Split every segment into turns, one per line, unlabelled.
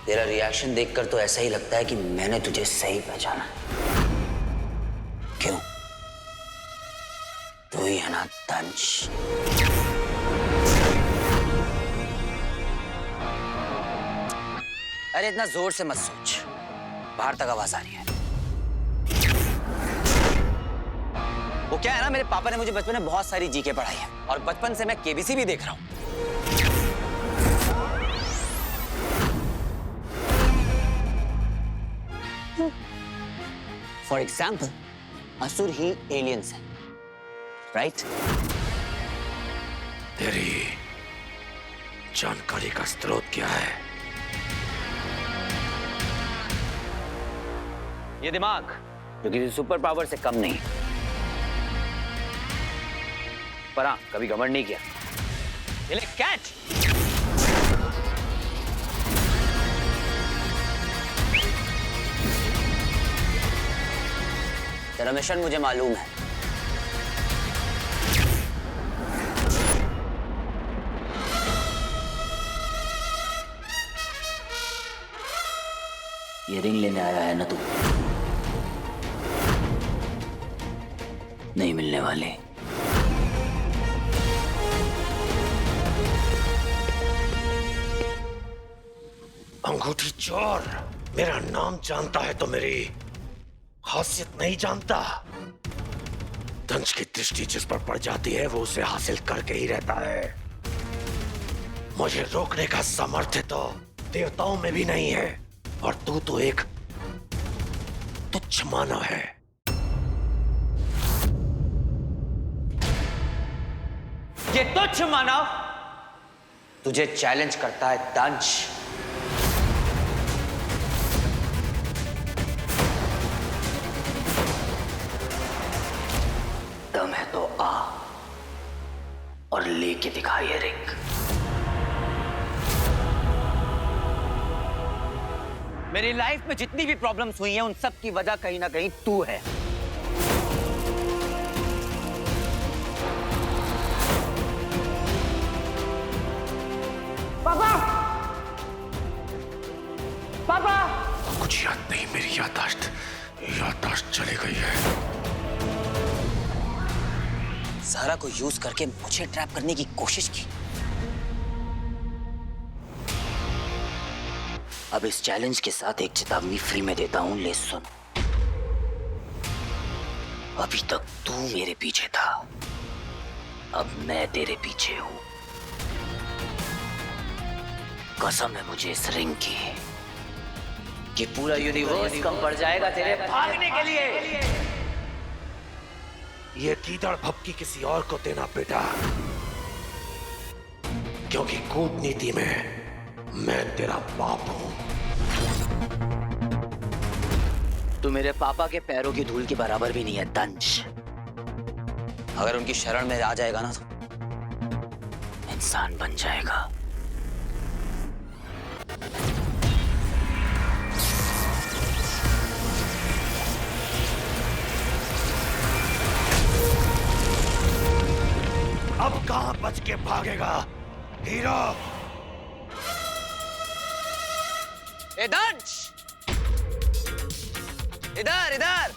तेरा रिएक्शन देखकर तो ऐसा ही लगता है कि मैंने तुझे सही पहचाना है। क्यों? तू ही है ना दंश? अरे इतना जोर से मत सोच, बाहर तक आवाज आ रही है। वो क्या है ना, मेरे पापा ने मुझे बचपन में बहुत सारी जीके पढ़ाई है और बचपन से मैं केबीसी भी देख रहा हूं। फॉर एग्जाम्पल, असुर ही एलियंस है, राइट?
तेरी जानकारी का स्रोत क्या है?
ये दिमाग जो किसी सुपर पावर से कम नहीं, पर हाँ कभी घमंड नहीं किया। ये ले कैट। तेरा मिशन मुझे मालूम है। ये रिंग लेने आया है ना तू? नहीं मिलने वाले।
अंगूठी चोर, मेरा नाम जानता है तो मेरी खासियत नहीं जानता। दंश की दृष्टि जिस पर पड़ जाती है वो उसे हासिल करके ही रहता है। मुझे रोकने का सामर्थ्य तो देवताओं में भी नहीं है, और तू तो एक तुच्छ मानव है।
ये तुच्छ मानव तुझे चैलेंज करता है दंश। दम है तो आ और लेके दिखा ये रिंग। मेरी लाइफ में जितनी भी प्रॉब्लम्स हुई हैं उन सब की वजह कहीं ना कहीं तू है। पापा! पापा!
कुछ याद नहीं, मेरी याददाश्त चली गई है।
सारा को यूज करके मुझे ट्रैप करने की कोशिश की। अब इस चैलेंज के साथ एक चेतावनी फ्री में देता हूं, ले सुन। अभी तक तू मेरे पीछे था, अब मैं तेरे पीछे हूं। कसम है मुझे इस रिंग की कि पूरा यूनिवर्स कम पड़ जाएगा तेरे भागने के लिए।
ये कीदड़ भपकी किसी और को देना बेटा, क्योंकि कूटनीति में मैं तेरा बाप हूं।
तू मेरे पापा के पैरों की धूल के बराबर भी नहीं है दंश। अगर उनकी शरण में आ जाएगा ना तो इंसान बन जाएगा।
अब कहां बच के भागेगा हीरो?
ए दंश, इधर इधर।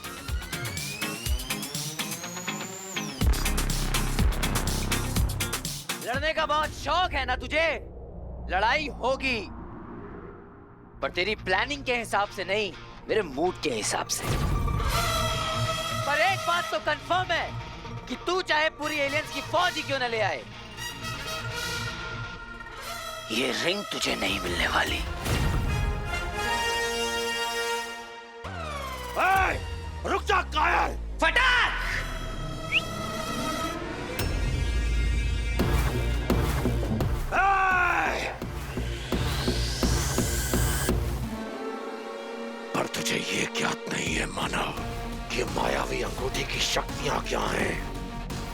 लड़ने का बहुत शौक है ना तुझे? लड़ाई होगी, पर तेरी प्लानिंग के हिसाब से नहीं, मेरे मूड के हिसाब से। पर एक बात तो कंफर्म है कि तू चाहे पूरी एलियंस की फौज ही क्यों न ले आए, ये रिंग तुझे नहीं मिलने वाली।
रुक जा कायल!
फटाक!
पर तुझे ये ज्ञात नहीं है मानव कि मायावी अंगूठी की शक्तियां क्या हैं।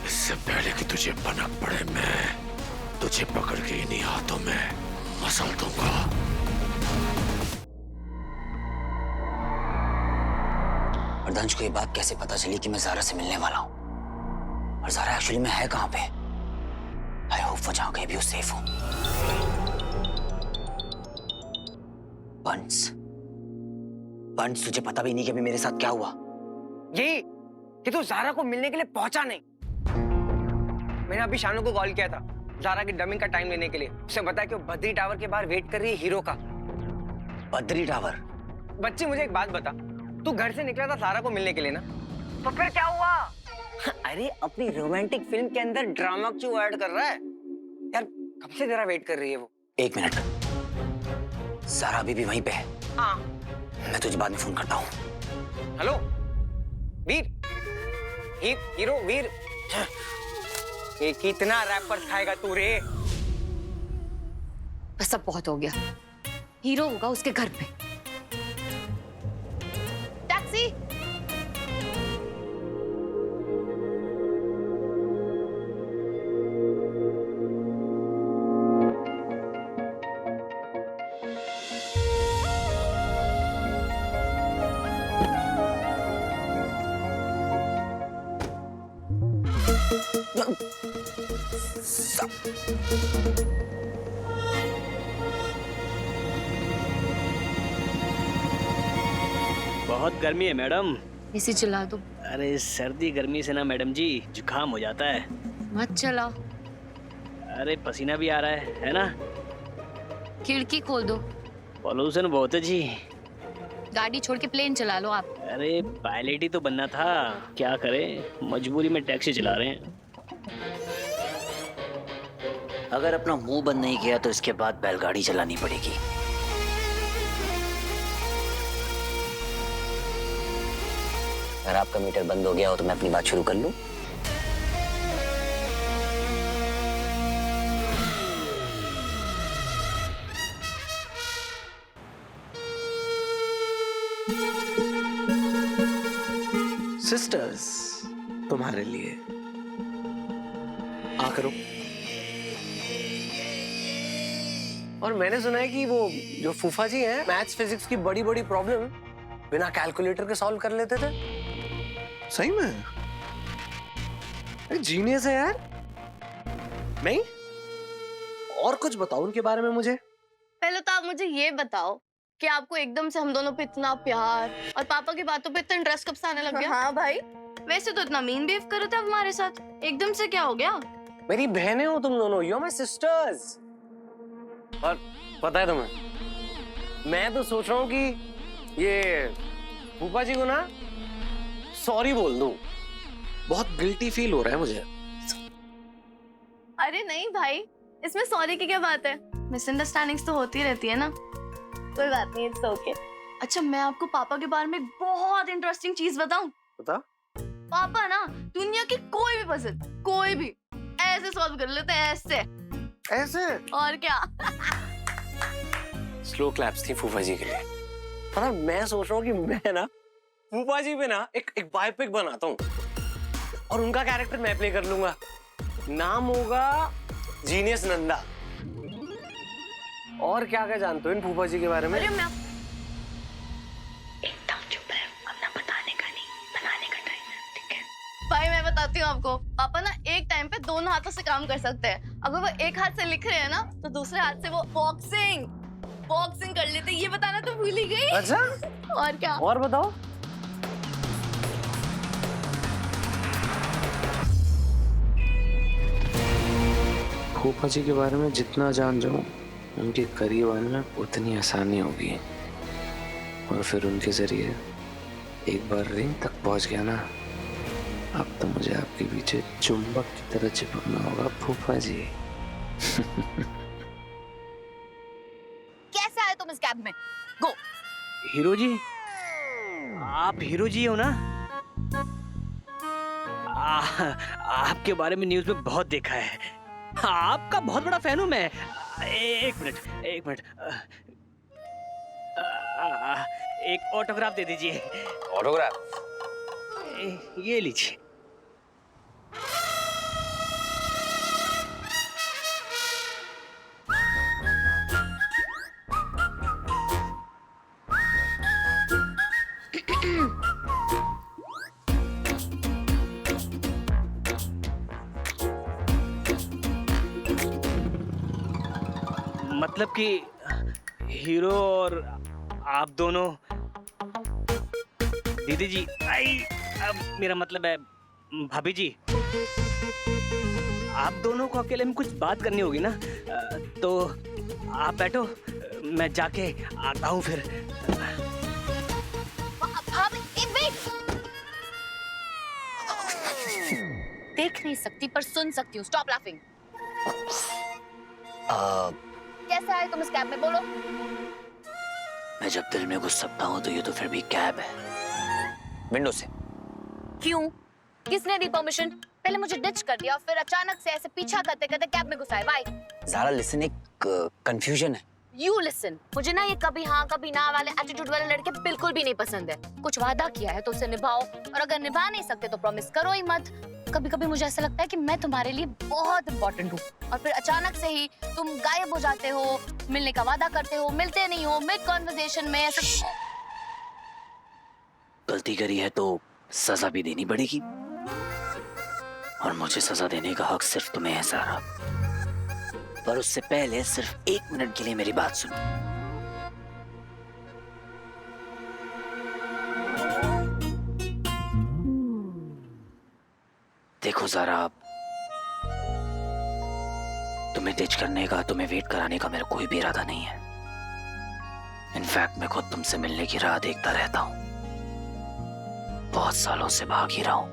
इससे पहले कि तुझे भनक पड़े, मैं तुझे पकड़ के इन्हीं हाथों में मसल दूंगा।
और दंश को ये बात कैसे पता चली कि मैं ज़ारा से मिलने वाला हूँ? और ज़ारा एक्चुअली में है कहाँ पे? आई होप वो जहाँ कहीं भी सेफ हो। पर
बंस, बंस तुझे पता भी नहीं कि अभी मेरे साथ क्या हुआ।
ये कि तू ज़ारा को मिलने के लिए पहुंचा नहीं। मैंने अभी शानू को कॉल किया था ज़ारा की डबिंग का टाइम लेने के लिए। उसे बताया कि वो बद्री टावर के बाहर वेट कर रही है हीरो का।
बद्री टावर?
बच्ची मुझे एक बात बता, तू घर से निकला था ज़ारा को मिलने के लिए ना, तो फिर क्या हुआ? अरे अपनी रोमांटिक फिल्म के अंदर ड्रामा क्यों ऐड कर रहा है यार? कब से तेरा वेट कर रही है वो।
1 मिनट, ज़ारा अभी भी वहीं पे है।
हाँ,
मैं तुझे बाद में फोन करता हूँ।
हेलो वीर, हीरो वीर, ये कितना रैपर खाएगा तू रे?
बस अब बहुत हो गया। हीरो होगा उसके घर पे। टैक्सी।
बहुत गर्मी है मैडम।
इसे चला दो।
अरे सर्दी गर्मी से ना मैडम जी जुकाम हो जाता है।
मत चलाओ।
अरे पसीना भी आ रहा है ना?
खिड़की खोल दो।
पॉल्यूशन बहुत है जी।
गाड़ी छोड़ के प्लेन चला लो आप।
अरे पायलट ही तो बनना था, क्या करें, मजबूरी में टैक्सी चला रहे हैं।
अगर अपना मुंह बंद नहीं किया तो इसके बाद बैलगाड़ी चलानी पड़ेगी। अगर आपका मीटर बंद हो गया हो तो मैं अपनी बात शुरू कर लूं?
सिस्टर्स तुम्हारे लिए आ करो।
और मैंने सुना है कि वो जो फूफा जी हैं मैथ्स फिजिक्स की बड़ी बड़ी प्रॉब्लम बिना कैलकुलेटर के सॉल्व कर लेते थे।
सही में? जीनियस है यार। नहीं, और कुछ बताओ उनके बारे में मुझे।
पहले तो आप मुझे ये बताओ कि आपको एकदम से हम दोनों पे इतना प्यार और पापा की बातों पे इतना इंटरेस्ट कब से आने लग गया? हाँ भाई, वैसे तो इतना मीन बिहेव कर रहे थे हमारे साथ, एकदम से क्या हो गया?
मेरी बहनें हो तुम दोनों, यू आर माय सिस्टर्स। और पता है तुम्हें, मैं तो सोच रहा हूँ कि ये फूफा जी को ना सॉरी बोल दूं।
बहुत गिल्टी फील हो रहा है मुझे।
अरे नहीं भाई, इसमें सॉरी की क्या बात है? मिसअंडरस्टैंडिंग्स तो होती रहती है ना, कोई बात नहीं, इट्स ओके। अच्छा, मैं आपको पापा के बारे में एक बहुत इंटरेस्टिंग चीज बताऊं?
बता।
पापा ना दुनिया की कोई भी पजल, कोई भी ऐसे सॉल्व कर लेते हैं, ऐसे। और क्या?
स्लो क्लैप्स थी फूफा जी के लिए। पता है, मैं सोच रहा हूँ कि मैं ना फूफा जी पे ना एक बायोपिक बनाता हूँ और उनका कैरेक्टर मैं प्ले कर लूंगा। नाम होगा जीनियस नंदा। और क्या क्या जानते हो इन फूफा जी के बारे में?
अरे मैं
एकदम चुप है, अपना बताने का नहीं, बनाने का टाइम है, ठीक है?
भाई मैं बताती हूँ आपको, पापा ना एक टाइम पे दोनों हाथों से काम कर सकते हैं। अगर वो एक हाथ से लिख रहे हैं ना, तो दूसरे हाथ से वो बॉक्सिंग कर लेते हैं। ये बताना तो भूल ही गई।
अच्छा,
और क्या?
और बताओ।
फूफा जी के बारे में जितना जान जाऊं उनके करीब आना उतनी आसानी होगी। और फिर उनके जरिए एक बार रिंग तक पहुंच गया ना, अब तो मुझे आपके पीछे चुंबक की तरह चिपकना होगा फूफा जी।
कैसे आए तुम इस कैब में? गो।
हीरो जी, आप हीरो जी हो ना? आपके बारे में न्यूज़ में बहुत देखा है, आपका बहुत बड़ा फैन हूं मैं। एक मिनट, एक ऑटोग्राफ दे दीजिए।
ऑटोग्राफ?
ये लीजिए। मतलब कि हीरो और आप दोनों दीदी जी, आई अब मेरा मतलब है भाभी जी, आप दोनों को अकेले में कुछ बात करनी होगी ना, तो आप बैठो, मैं जाके आता हूँ फिर।
देख नहीं सकती पर सुन सकती हूँ। Stop laughing. कैसे आए तुम इस कैब में, बोलो?
मैं जब दिल में घुस सकता हूँ तो ये तो फिर भी कैब है, विंडो से।
क्यों? किसने दी परमिशन? पहले मुझे डिच कर दिया और फिर अचानक से ऐसे पीछा करते करते कैब में घुसाए। Why?
ज़ारा लिसन, एक कंफ्यूजन है।
You listen. मुझे ना ये कभी हाँ कभी ना वाले एटीट्यूड वाले लड़के बिल्कुल भी नहीं पसंद है। कुछ वादा किया है तो उसे निभाओ, और अगर निभा नहीं सकते तो प्रॉमिस करो ही मत। कभी कभी मुझे ऐसा लगता है कि मैं तुम्हारे लिए बहुत इंपॉर्टेंट हूँ, और फिर अचानक से ही तुम गायब हो जाते हो, मिलने का वादा करते हो, मिलते नहीं हो, मिड कॉन्वर्सेशन में ऐसा।
गलती करी है तो सजा भी देनी पड़ेगी, और मुझे सजा देने का हक सिर्फ तुम्हें है ज़ारा। पर उससे पहले सिर्फ 1 मिनट के लिए मेरी बात सुनो। देखो ज़ारा, तुम्हें डिच करने का, तुम्हें वेट कराने का मेरा कोई भी इरादा नहीं है। इनफैक्ट मैं खुद तुमसे मिलने की राह देखता रहता हूँ, बहुत सालों से भाग ही रहा हूं,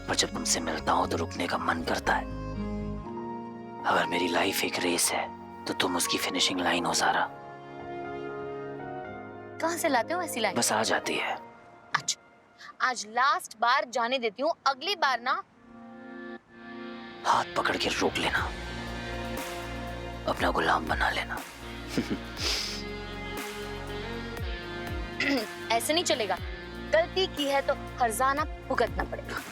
पर जब तुमसे मिलता हूं तो रुकने का मन करता है। अगर मेरी लाइफ एक रेस है तो तुम उसकी फिनिशिंग लाइन हो ज़ारा।
कहां से लाते हो ऐसी लाइन?
बस आ जाती है।
अच्छा, आज लास्ट बार जाने देती हूँ, अगली बार ना
हाथ पकड़ के रोक लेना, अपना गुलाम बना लेना।
ऐसे नहीं चलेगा। गलती की है तो हर्जाना भुगतना पड़ेगा।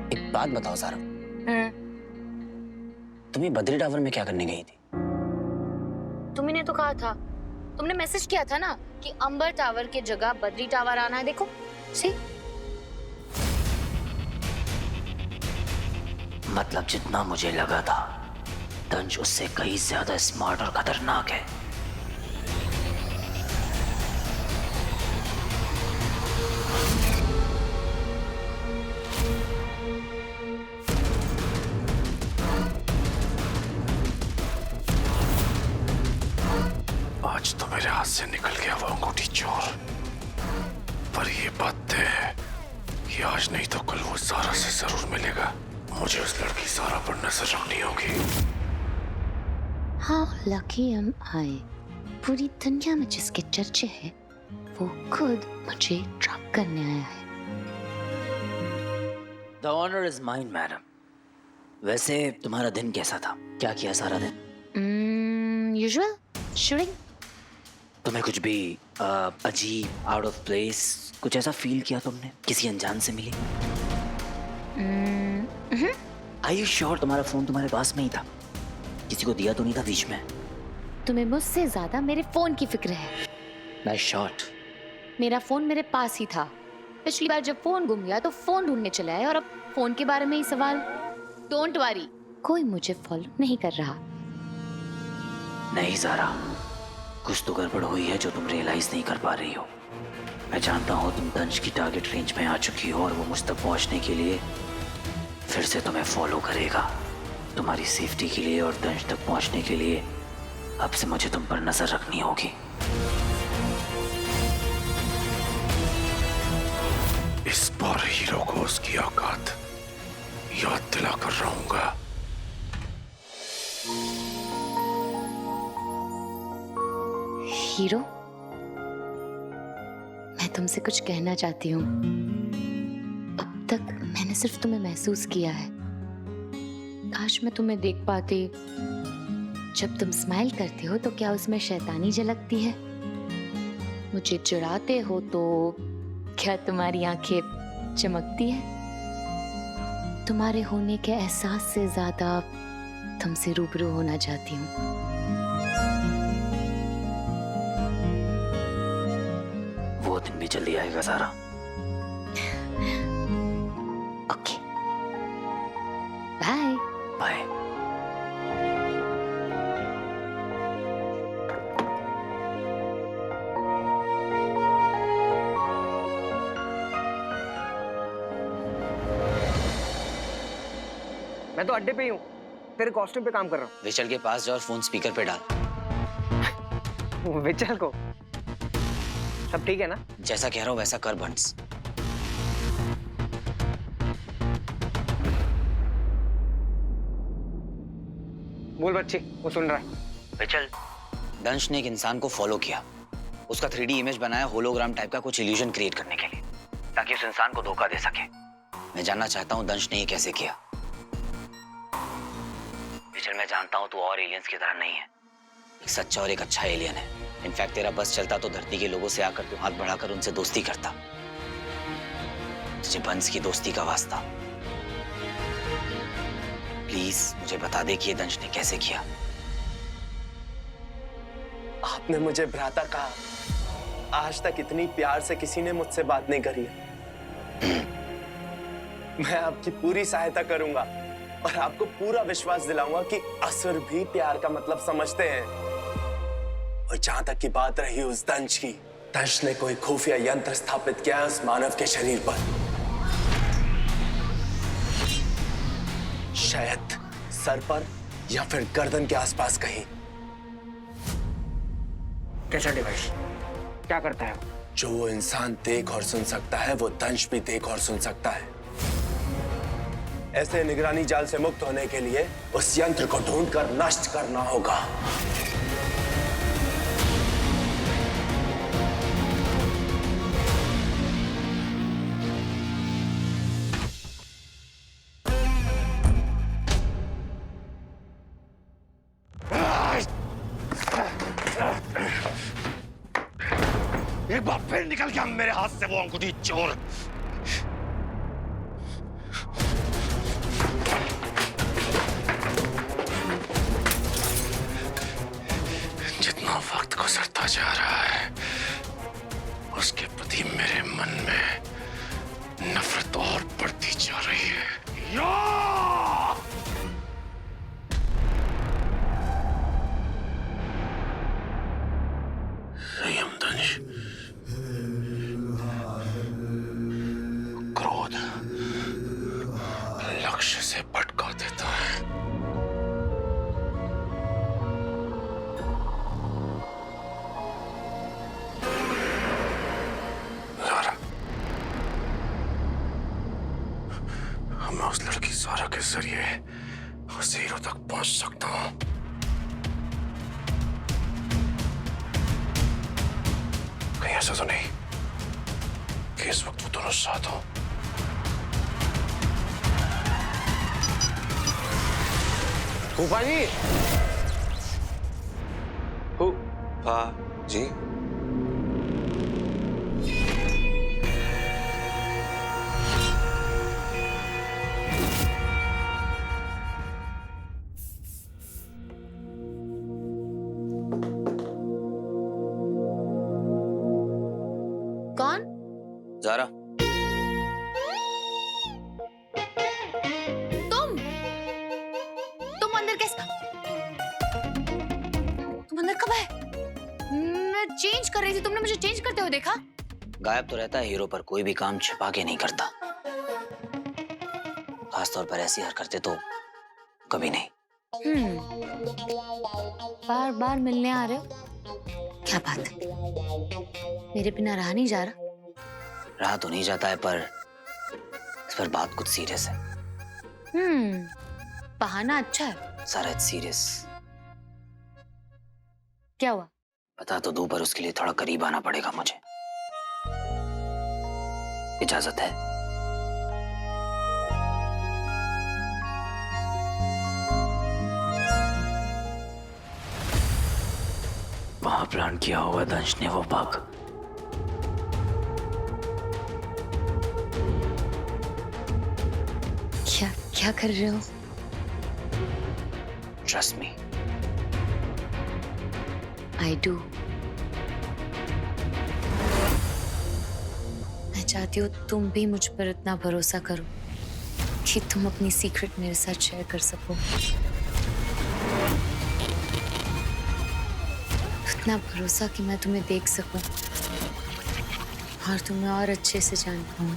एक बात बताओ ज़ारा, तुम्हें बद्री टावर में क्या करने गई थी?
तुमने तो कहा था, तुमने मैसेज किया था ना कि अंबर टावर की जगह बद्री टावर आना है। देखो सी,
मतलब जितना मुझे लगा था, तंज उससे कहीं ज्यादा स्मार्ट और खतरनाक है।
आज तो मेरे हाथ से निकल गया वो अंगूठी चोर, पर ये बात तय है कि आज नहीं तो कल वो ज़ारा से जरूर मिलेगा। मुझे उस लड़की ज़ारा पर नजर रखनी होगी।
How lucky am I? पूरी दुनिया में जिसके चर्चे हैं वो खुद मुझे ड्रॉप करने आया है।
The honor is mine, madam. वैसे तुम्हारा दिन कैसा था? क्या किया सारा दिन?
Usual shooting.
तुम्हें कुछ भी अजीब, आउट ऑफ प्लेस, कुछ ऐसा फील किया तुमने? किसी अनजान से मिली? Are you sure तुम्हारा फोन तुम्हारे पास में ही था? किसी को दिया तो नहीं था बीच में?
तुम्हें मुझसे ज्यादा मेरे फोन की फिक्र है।
Nice shot.
मेरा फोन मेरे पास ही था। पिछली बार जब फोन गुम गया तो फोन ढूंढने चले आए, और अब फोन के बारे में ही सवाल। डोंट वरी, कोई मुझे फॉलो नहीं कर रहा।
नहीं ज़ारा, कुछ तो गड़बड़ हुई है जो तुम रियलाइज नहीं कर पा रही हो। मैं जानता हूँ तुम तंज की टारगेट रेंज में आ चुकी हो, और वो मुझ तक पहुँचने के लिए फिर से तुम्हें फॉलो करेगा। तुम्हारी सेफ्टी के लिए और तंज तक पहुँचने के लिए अब से मुझे तुम पर नजर रखनी होगी।
इस बार हीरो को उसकी औकात याद दिलाकर रहूंगा।
हीरो, मैं तुमसे कुछ कहना चाहती हूँ। अब तक मैंने सिर्फ तुम्हें महसूस किया है। काश मैं तुम्हें देख पाती। जब तुम स्माइल करते हो तो क्या उसमें शैतानी झलकती है? मुझे चिढ़ाते हो तो क्या तुम्हारी आंखें चमकती है? तुम्हारे होने के एहसास से ज्यादा तुमसे रूबरू होना चाहती हूँ।
वो दिन भी जल्दी आएगा ज़ारा।
तो अड्डे पे ही हूँ, तेरे कॉस्ट्यूम पे काम कर रहा
विचल के पास जाओ और फोन स्पीकर पे डाल।
हूँ। विचल को सब ठीक है ना?
जैसा कह रहा हूँ वैसा कर बंस।
बोल बच्ची, वो सुन रहा है।
विचल, दंश ने एक इंसान को फॉलो किया, उसका 3D इमेज बनाया होलोग्राम टाइप का कुछ इल्यूजन क्रिएट करने के लिए, ताकि उस इंसान को धोखा दे सके। मैं जानना चाहता हूँ दंश ने ये कैसे किया। विचल, मैं जानता हूँ तू और एलियंस की तरह नहीं है, एक सच्चा और एक अच्छा एलियन है। इनफैक्ट तेरा बस चलता तो धरती के लोगों से आकर तू हाथ बढ़ाकर उनसे दोस्ती करता। तुझे बंस की दोस्ती का वास्ता। प्लीज मुझे बता दे कि ये दंश ने कैसे किया।
आपने मुझे भ्राता कहा, आज तक इतनी प्यार से किसी ने मुझसे बात नहीं करी है। मैं आपकी पूरी सहायता करूंगा और आपको पूरा विश्वास दिलाऊंगा कि असुर भी प्यार का मतलब समझते हैं। और जहां तक की बात रही उस दंश की, दंश ने कोई खुफिया यंत्र स्थापित किया उस मानव के शरीर पर, शायद सर पर या फिर गर्दन के आसपास कहीं।
कैसा डिवाइस? क्या करता है?
जो वो इंसान देख और सुन सकता है वो दंश भी देख और सुन सकता है। ऐसे निगरानी जाल से मुक्त होने के लिए उस यंत्र को ढूंढकर नष्ट करना होगा।
एक बार फिर निकल गया मेरे हाथ से वो अंगूठी चोर। जितना वक्त गुजरता जा रहा है उसके प्रति मेरे मन में नफरत और बढ़ती जा रही है। या! संयम दंश, क्रोध लक्ष्य से भटका देता है। ज़ारा, मैं उस लड़की ज़ारा के जरिए उस हीरो तक पहुंच सकता हूं। कहीं ऐसा तो नहीं कि इस वक्त वो दोनों साथ हो।
फूफा जी। फूफा जी।
कौन?
ज़ारा,
तुम अंदर कैसे? तुम अंदर कब आए? मैं चेंज कर रही थी, तुमने मुझे चेंज करते हुए देखा?
गायब तो रहता है हीरो, पर कोई भी काम छिपा के नहीं करता। खासतौर पर ऐसी हरकतें तो कभी नहीं।
बार बार मिलने आ रहे हो, क्या बात है? मेरे बिना रहा नहीं जा रहा?
रहा तो नहीं जाता है, पर इस पर बात कुछ सीरियस है।
बहाना अच्छा है।
सारा सीरियस।
क्या हुआ?
बता तो दूं, पर उसके लिए थोड़ा करीब आना पड़ेगा मुझे। इजाजत है? वहां प्लान किया होगा दंश ने वो बग।
क्या कर रहे हो?
Trust me.
I do. मैं चाहती हूँ तुम भी मुझ पर इतना भरोसा करो कि तुम अपनी सीक्रेट मेरे साथ शेयर कर सको। इतना भरोसा कि मैं तुम्हें देख सकूं और तुम्हें और अच्छे से जान पाऊं।